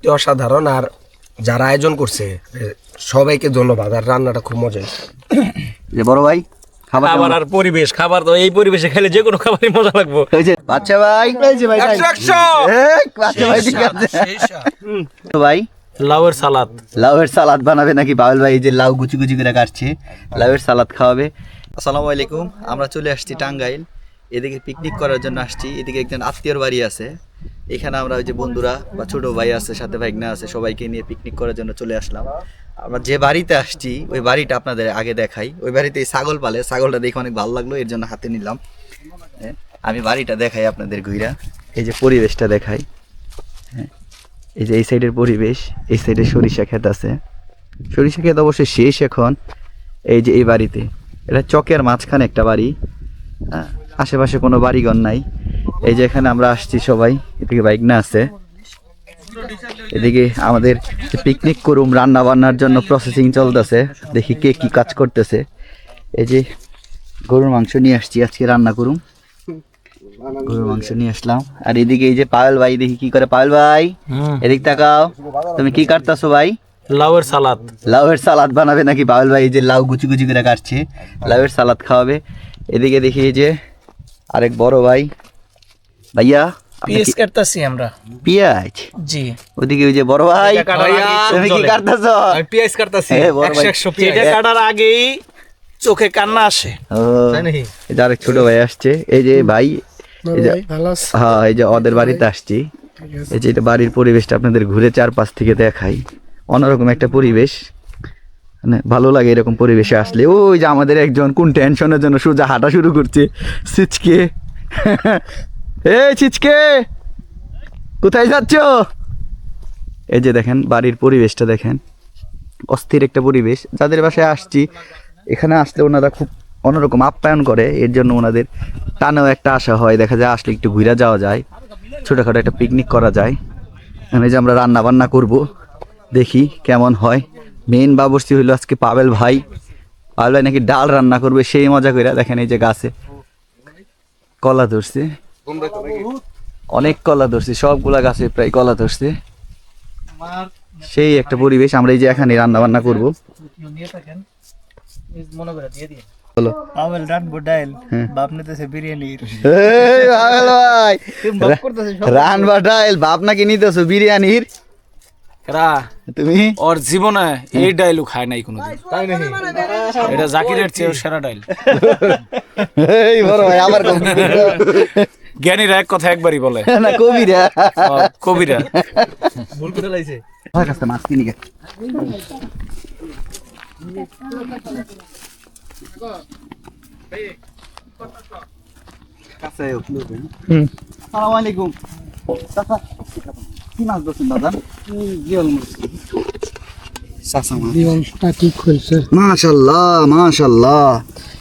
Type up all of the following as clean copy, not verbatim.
সত্যি অসাধারণ। আর যারা আয়োজন করছে সবাইকে ধন্যবাদ। আর রান্নাটা খুব মজা হয়েছে। যে বড় ভাই খাবার আর পরিবেশ, খাবার তো এই পরিবেশে খেলে যে কোনো খাবারই মজা লাগবে। বাচ্চা ভাই বাচ্চা ভাই ঠিক আছে তো ভাই লাউয়ের সালাদ, লাউয়ের সালাদ বানাবে নাকি বাউল ভাই? এই যে লাউ গুচি গুচি করে কাটছে, লাউয়ের সালাদ খাওয়াবে। আসসালামু আলাইকুম, আমরা চলে আসছি টাঙ্গাইল। এদিকে পিকনিক করার জন্য আসছি। এদিকে একজন আত্মীয়র বাড়ি আছে, এখানে আমরা ওই যে বন্ধুরা বা ছোট ভাই আছে, সাথে ভাইগনা আছে, সবাইকে নিয়ে পিকনিক করার জন্য চলে আসলাম। আমরা যে বাড়িতে আসছি ওই বাড়িটা আপনাদের আগে দেখাই। ওই বাড়িতে ছাগল পালে, ছাগলটা দেখে অনেক ভালো লাগলো, এর জন্য হাতে নিলাম। আমি বাড়িটা দেখাই আপনাদের ঘুরা। এই যে পরিবেশটা দেখাই, এই যে এই সাইডের পরিবেশ, এই সাইডে সরিষা ক্ষেত আছে। সরিষা ক্ষেত অবশ্যই শেষ এখন। এই যে এই বাড়িতে, এটা চকের মাঝখানে একটা বাড়ি, আশেপাশে কোনো বাড়িঘর নাই। এই যে এখানে আমরা আসছি সবাই, এদিকে বাইক না আছে, এদিকে আমাদের পিকনিক করুম রান্না বান্নার জন্য প্রসেসিং চলতেছে। দেখি কে কি কাজ করতেছে। এই যে গরুর মাংস নিয়ে আসছি, আজকে রান্না করুম। গরুর মাংস নিয়ে আসলাম। আর এদিকে এই যে পায়েল ভাই, দেখি কি করে। পায়েল ভাই এদিক তাকাও, তুমি কি কাটতেছো ভাই? লাউয়ের সালাদ। লাউয়ের সালাদ বানাবে নাকি পায়েল ভাই? এই যে লাউ গুচি গুচি করে কাটছে, লাউয়ের সালাদ খাওয়াবে। এদিকে দেখি এই যে আরেক বড় ভাই, ভাইয়া পিএস কাটতাছি আমরা। পেঁয়াজ? জি। ওদিকে ওই যে বড় ভাই, তুমি কি কাটতেছো? আমি পিএস কাটতাছি। বড় ভাই এটা কাটার আগেই চোখে কান্না আসে। ও, এই যে আরেক ছোট ভাই আসছে। এই যে ভাই, এই যে হ্যাঁ, এই যে ওদের বাড়িতে আসছি। এই যে এটা বাড়ির পরিবেশটা আপনাদের ঘুরে চারপাশ থেকে দেখাই। অন্যরকম একটা পরিবেশ, মানে ভালো লাগে এরকম পরিবেশে আসলে। ওই যে আমাদের একজন কোন টেনশনের জন্য সোজা হাঁটা শুরু করছে, ছিচকে। এই ছিচকে, কোথায় যাচ্ছ? এই যে দেখেন বাড়ির পরিবেশটা দেখেন, অস্থির একটা পরিবেশ। যাদের বাসায় আসছি, এখানে আসলে ওনারা খুব অন্যরকম আপ্যায়ন করে, এর জন্য ওনাদের টানেও একটা আশা হয়। দেখা যায় আসলে একটু ঘুরে যাওয়া যায়, ছোটোখাটো একটা পিকনিক করা যায়। এই যে আমরা রান্না বান্না করব, দেখি কেমন হয়। মেইন বাবুর্চি হইলো আজকে পাবেল ভাই। পাবেল ভাই নাকি ডাল রান্না করবে, সেই মজা করে। দেখেন এই যে গাছে কলা ধরছে, অনেক কলা ধরছে, সবগুলা গাছে প্রায় কলা ধরছে। সেই একটা পরিবেশ। আমরা এই যে এখানে রান্না বান্না করবো। বলো পাবেল রানবো ডাইল, বাপ নিতেছে বিরিয়ানির। রানবা ডাইল, বাপ নাকি নিতেছো বিরিয়ানির? তুমি ওর জীবনে এই ডাইলও খায় নাই কোনোদিন। তাই নাকি? এটা জাকিরের চেয়েও সেরা ডাইল। এই বড় ভাই আবার জ্ঞানীরা এক কথা একবারই বলে না, কবিরা কবিরা। ভুল করে লাইছে। আমার কাছে মাছ কিনি গে। আসসালামু আলাইকুম চাচা, কি মাছ ধরছেন দাদা? জিওল মাছ। চাচা মাছ জীবনটা ঠিক হয়েছে। মাশাআল্লাহ মাশাআল্লাহ।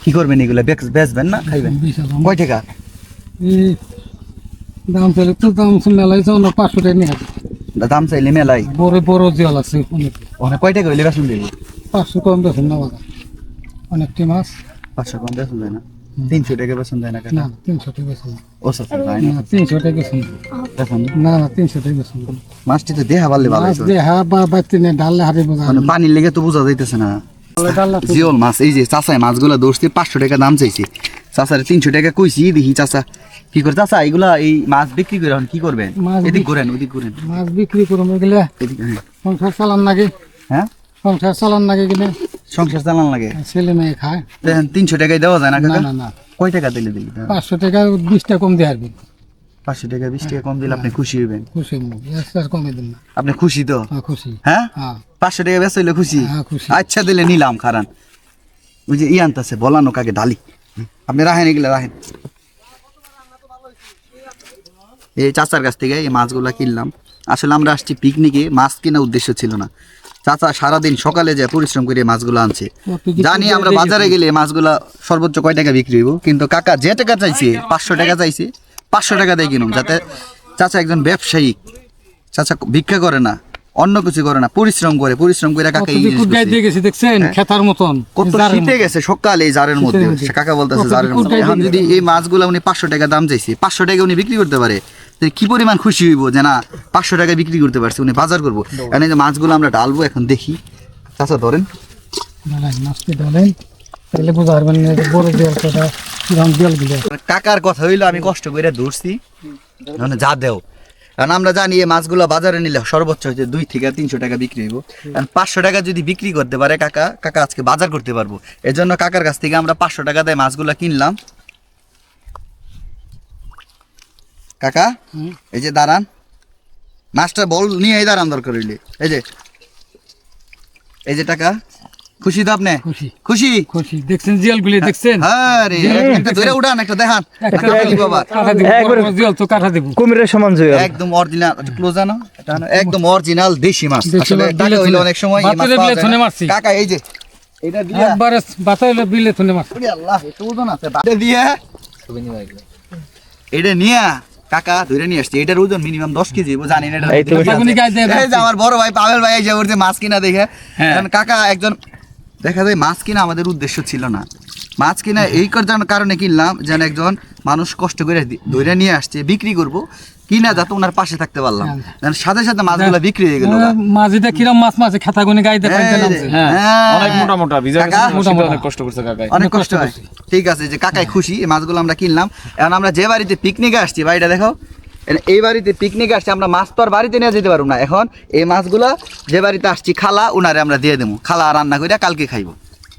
কি করবেন এগুলা? বেচবেন না খাইবেন? কয় টাকা দাম চাইলে তো দাম মেলাই যাও না, 500 টাকা নিয়ে আসবে। দাম চাইলে মেলাই? বড় বড় জিয়াল আছে অনেক। ওখানে কয় টাকা হইলে বেচুন দেবে? 500 কম বেছেন না বাবা, অনেকটি মাছ। 500 কম বেচুন যায় না? 300 টাকা বেচুন যায় না কাকা? না 300 টাকা বেছেন ও চাচা ভাই না, 300 টাকা বেছেন দেখুন, না, 300 টাকা বেছেন। মাছটি তো দেহা ভালো ভালো মাছ দিয়ে হ্যাঁ বা বাড়তে নেই, ডালে হারে বোঝা মানে পানির লেগে তো বোঝা যাইতেছে না। জিওল মাছ এই যে চাচাই মাছগুলা ধরছে, 500 টাকা দাম চাইছে। চাচারে 300 টাকা কইছি, দেখি চাচা কি করে। চাচা এগুলা এই মাছ বিক্রি করে এখন কি করবেন? এদিক ঘুরেন, ওদিক ঘুরেন। মাছ বিক্রি করুন এগুলা, এদিক, হ্যাঁ সংসার চালান লাগে। হ্যাঁ, সংসার চালান লাগে কিনা, সংসার চালান লাগে। ছেলে মেয়ে খায়। দেখেন 300 টাকায় দেওয়া যায় না না কাকা? না না, কয় টাকা দিলে দিলি? 500 টাকা 20 টাকা কম দিয়ে আসবেন। 500 টাকা 20 টাকা কম দিলে আপনি খুশি হইবেন? খুশি মুখ আর কমে দিন না। আপনি খুশি তো? খুশি। হ্যাঁ, হ্যাঁ 500 টাকা বেচা হইলে খুশি? হ্যাঁ খুশি। আচ্ছা দিলে নিলাম। খারান ওই যে আনতেছে বলানো কাকে ডালি, আপনি রাখেন এগুলা রাখেন। এই চাচার কাছ থেকে এই মাছগুলা কিনলাম। আসলে আমরা আসছি পিকনিকে, মাছ কেনার উদ্দেশ্য ছিল না। চাচা সারাদিন সকালে যে পরিশ্রম করে মাছগুলো আনছে। জানি আমরা বাজারে গেলে মাছগুলা সর্বোচ্চ কয় টাকা বিক্রি হইব, কিন্তু কাকা যে টাকা চাইছে 500 টাকা চাইছে, 500 টাকা দিয়ে কিনুম। যাতে চাচা একজন ব্যবসায়ী, চাচা ভিক্ষা করে না, অন্য কিছু করে না, পরিশ্রম করে কাকা এই জিনিস করছে। দেখছেন খেতার মতন কত শীতে গেছে সকালে এই জারের মধ্যে। কাকা বলতেছে জারের মধ্যে। এখন যদি এই মাছগুলো উনি 500 টাকা দাম চাইছে, 500 টাকা উনি বিক্রি করতে পারে, তো কি পরিমাণ খুশি হইব যে না 500 টাকায় বিক্রি করতে পারছি, উনি বাজার করবো। কারণ এই যে মাছগুলো আমরা ডালবো এখন, দেখি চাচা ধরেন মাছটি ধরেন, তাহলে বুঝতে পারবেন না যে বড় দেয়াল কটা কিরকম দেয়ালগুলো। কাকার কথা হইলো আমি কষ্ট করে ধরছি, মানে যা দেও। কারণ আমরা জানি এই মাছগুলো বাজারে নিলে সর্বোচ্চ হচ্ছে 2 থেকে 300 টাকা বিক্রি হইব। কারণ 500 টাকা যদি বিক্রি করতে পারে কাকা আজকে বাজার করতে পারবো। এর জন্য কাকার কাছ থেকে আমরা 500 টাকা দিয়ে মাছগুলো কিনলাম। কাকা এই যে দাঁড়ান, মাছটা বল নিয়ে দাঁড়ান দরকার হইলে। এই যে টাকা, খুশি তো আপনি? খুশি খুশি খুশি, দেখছেন জিয়ালগুলি দেখছেন? হ্যাঁ রে, একটা ধরে উঠান, একটা দেখান। কাটা দিব, জিয়াল তো কাটা দিব। কুমিরের সমান জয় একদম অরিজিনাল, ক্লোজ আনো, এটা আনো, একদম অরিজিনাল দেশি মাছ। দেশি আসলে মাছ টাকা বিলে হইলো থুনে। অনেক সময় এই মাছ বাতালে পাওয়া বিলে যায় থুনে না। মারছি। কাকা এই যে এটা দিয়া, একবারে বাতালে বিলে থুনে মারছি। ওরে আল্লাহ, এটা ওজন আছে। এটা দিয়া এটা নিয়া কাকা ধরে নিয়ে আসছে। এটার ওজন মিনিমাম 10 কেজি, জানি না এটা। এই তো কাকুনি গায়ে দিয়ে এই যে আমার বড় ভাই পাবেল ভাই, এই যে ওর যে মাছ কিনা দেখে, কারণ কাকা একজন দেখা যায় মাছ কিনা আমাদের উদ্দেশ্য ছিল না। মাছ কিনা এই কারণে কিনলাম যেন একজন মানুষ কষ্ট করে ধরে নিয়ে আসছে, বিক্রি করব কিনা যাতে ওনার পাশে থাকতে পারলাম। সাথে সাথে মাছগুলো বিক্রি হয়ে গেল। মাঝিটা কিরম মাছ মাছে খেতাগুনি গায়ে দিয়ে পাইতে নামছে। অনেক মোটা মোটা ভিজা কাকা, অনেক কষ্ট করছে কাকাই। অনেক কষ্ট হয়। ঠিক আছে, যে কাকাই খুশি, এই মাছগুলো আমরা কিনলাম। এখন আমরা যে বাড়িতে পিকনিকে আসছি, বাড়িটা দেখো, এই বাড়িতে পিকনিকে আসছি আমরা, মাছ তো আর বাড়িতে নিয়ে যেতে পারবো না। এখন এই মাছগুলা যে বাড়িতে আসছি খালা, উনারে আমরা দিয়ে দেবো, খালা রান্না করে কালকে খাইবো।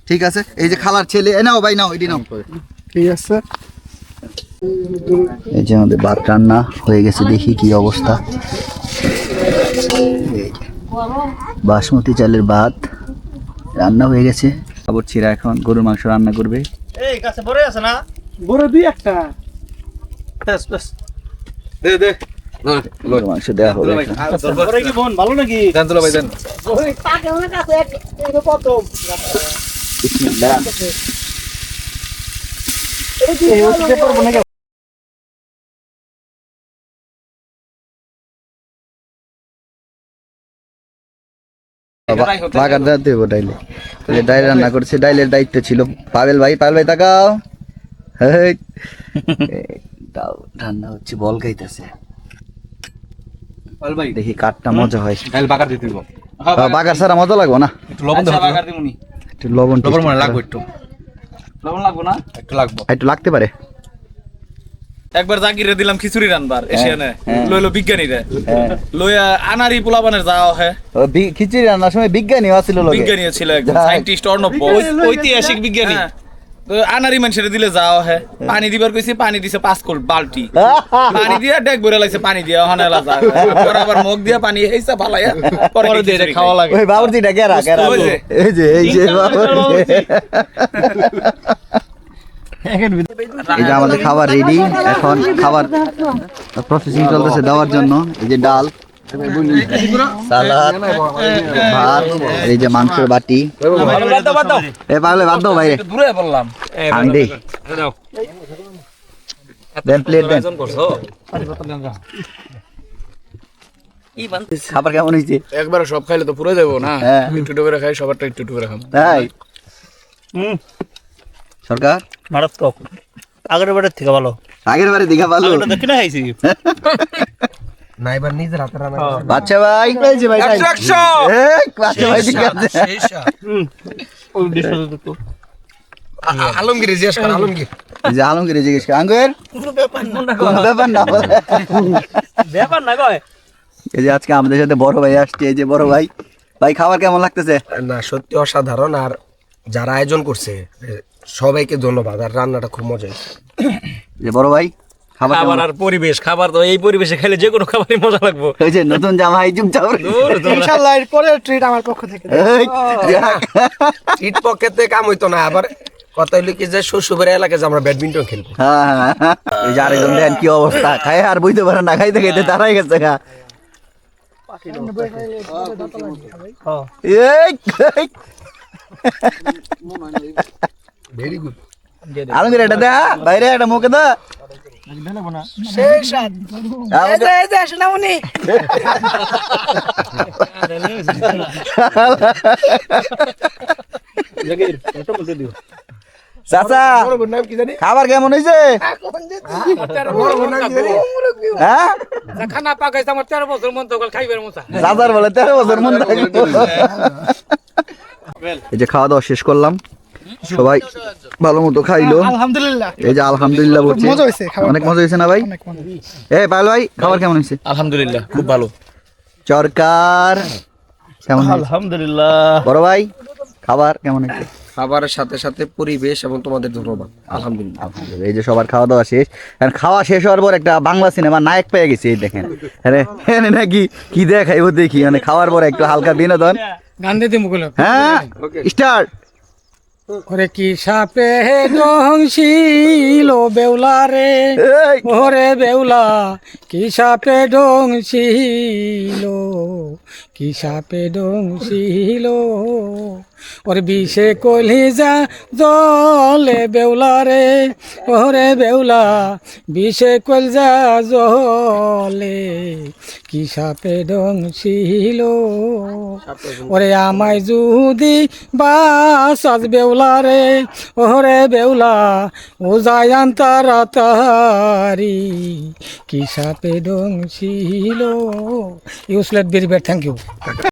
ঠিক আছে, এই যে খালার ছেলে, নাও ভাই নাও, এটি নাও। ঠিক আছে, এই যে আমাদের ভাত রান্না হয়ে গেছে, দেখি কি অবস্থা। বাসমতি চালের ভাত রান্না হয়ে গেছে। খাবার ছিঁড়া এখন গরুর মাংস রান্না করবে। বড় দুই একটা গরুর মাংস দেওয়া হবে এখন। বিসমিল্লাহ। বাগার দাঁত দেবো ডাইলে, ডাইল রান্না করছে। ডাইলের দায়িত্ব ছিল পাবেল ভাই। পাবেল ভাই তাকাও, হেই, দাও রান্না হচ্ছে, বল গাইতেছে। দেখি কাঠটা মজা হয়। বাগার ছাড়া মজা লাগবো না, একটু লবণ একটু লাগতে পারে। একবার জাকিরে দিলাম খিচুড়ি রানবার, এসে এনে লইলো বিজ্ঞানীরে, লইয়া আনারি পোলাপানের যাওয়া হয়। খিচুড়ি রান্নার সময় বিজ্ঞানী আছিল, বিজ্ঞানী ছিল একজন সায়েন্টিস্ট, অর্ণব, ঐতিহাসিক বিজ্ঞানী। তো আনারি মানুষের দিলে যাওয়া হয়, পানি দিবার কইছি, পানি দিছে 5 কোল বালতি পানি দিয়া, ডেক ভরে লাগছে পানি দিয়া, হনেলা যায় পরে আবার মুখ দিয়া পানি হেইসা ফালাইয়া পরে দিয়ে খাওয়া লাগে। ওই বাবুর্চিটা কেরা কেরা, এই যে বাবুর্চি। এই যে আমাদের খাবার রেডি, এখন খাবার প্রসেসিং চলতেছে দেওয়ার জন্য। এই যে ডাল, সালাদ, ভাত, এই যে মাংসের বাটি। এ পাগলে বাদ দাও ভাই, দূরে বললাম আমি দেই দেন, প্লেট দেন। খাবার কেমন হয়েছে? একবারে সব খাইলে তো পুরো যাবো না, হ্যাঁ। একটু একটু করে খাই, সবারটা একটু একটু করে খাম। তাই সরকার মারাত্মক, আগের বারের থেকে ভালো। আগের বারে দেখা ভালো দেখি না খাইছি। না এবার নিজের হাতে রান্না বাচ্চা ভাই, এই যে ভাই বাচ্চা ভাই ঠিক আছে। আলমগীর জিজ্ঞেস কর, আলমগীর এই যে আলমগীর জিজ্ঞেস করে, আঙ্গুর কোনো ব্যাপার না ব্যাপার না কয়। এই যে আজকে আমাদের সাথে বড় ভাই আসছে। এই যে বড় ভাই, ভাই খাবার কেমন লাগতেছে? না সত্যি অসাধারণ। আর যারা আয়োজন করছে সবাইকে ধন্যবাদ। আর রান্নাটা খুব মজা হয়েছে। যে বড় ভাই খাবার খাবার আর পরিবেশ, খাবার তো এই পরিবেশে খেলে যে কোনো খাবারই মজা লাগবে। ওই যে নতুন জামাই চুপচাপ ইনশাআল্লাহ এর পরে ট্রিট আমার পক্ষ থেকে। ইট পকেটে কাম হইতো না। আবার কথা হইলো কি যে শ্বশুরের এলাকায় যে আমরা ব্যাডমিন্টন খেলবো। হ্যাঁ, এই যে আরেকজন দেন কি অবস্থা, খায় আর বুঝতে পারে না, খাইতে খাইতে তারাই গেছে গা। Very good. আলমগীর এটা দে, বাইরে একটা মুখে দা। চাচা বড় বোন নাম কি জানি? খাবার কেমন হয়েছে বড় বোন নাম কি জানি? হ্যাঁ খানা পাকাইছে আমার 13 বছর মন তো খাইবার মতো চাচার বলে 13 বছর মন থাকবে। এই যে খাওয়া দাওয়া শেষ করলাম, সবাই ভালো মতো খাইলো। আলহামদুলিল্লাহ এই যে আলহামদুলিল্লাহ বলছে, মজা হয়েছে খাবার। অনেক মজা হয়েছে না ভাই? অনেক মজা। এ পায়েল ভাই খাবার কেমন হয়েছে? আলহামদুলিল্লাহ খুব ভালো। চরকার কেমন হয়েছে? আলহামদুলিল্লাহ বড় ভাই খাবার কেমন হয়েছে? খাবারের সাথে সাথে পরিবেশ এবং তোমাদের ধন্যবাদ। আলহামদুলিল্লাহ। এই যে সবার খাওয়া দাওয়া শেষ, এখন খাওয়া শেষ হওয়ার পর একটা বাংলা সিনেমা নায়ক পেয়ে গেছে, এই দেখেন। আরে এনে নাকি কি দেখাইবো দেখি, মানে খাওয়ার পরে একটু হালকা বিনোদন। গান দিতে মুকুল হ্যাঁ স্টার্ট। ওরে কি সাপে ডংশিল বেউলা রে, এই ওরে বেউলা কি সাপে ডংশিল, কি সাপে ডংশিল, ওরে বিষে কলিজা জলে বেউলা রে, ওরে বেউলা বিষে কলিজা জলে, কি সাপে ডংশিল, ওরে আমায় যদি বাসাজ বেউলা রে, ওরে বেউলা ও যায়ান তাড়াতাড়ি, কি সাপে ডংশিল। ইউসলেট ভেরি ব্যাড, থ্যাংক ইউ।